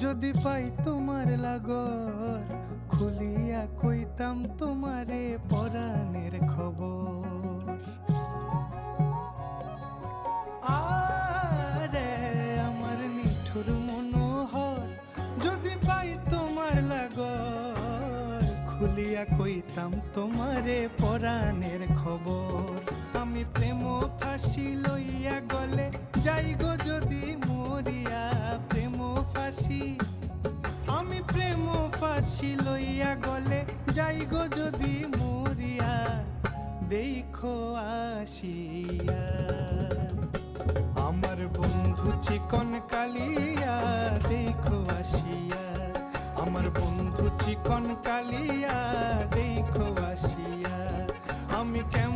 যদি পাই তোমার লাগর, খুলিয়া কইতাম তোমারে পরাণের খবর। আরে আমার নিঠুর মনোহর, যদি পাই তোমার লাগর, খুলিয়া কইতাম তোমারে পরাণের খবর। আমি প্রেম ফাঁসি লইয়া গলে যাই গো যদি মরিয়া, প্রেম ফাঁসি, আমি প্রেম ফাঁসি লইয়া গলে যাই গো যদি মরিয়া, দেখো আসিয়া আমার বন্ধু চিকন কালিয়া, দেখো আসিয়া আমার বন্ধু চিকন কালিয়া, দেখো আসিয়া আমি কেমন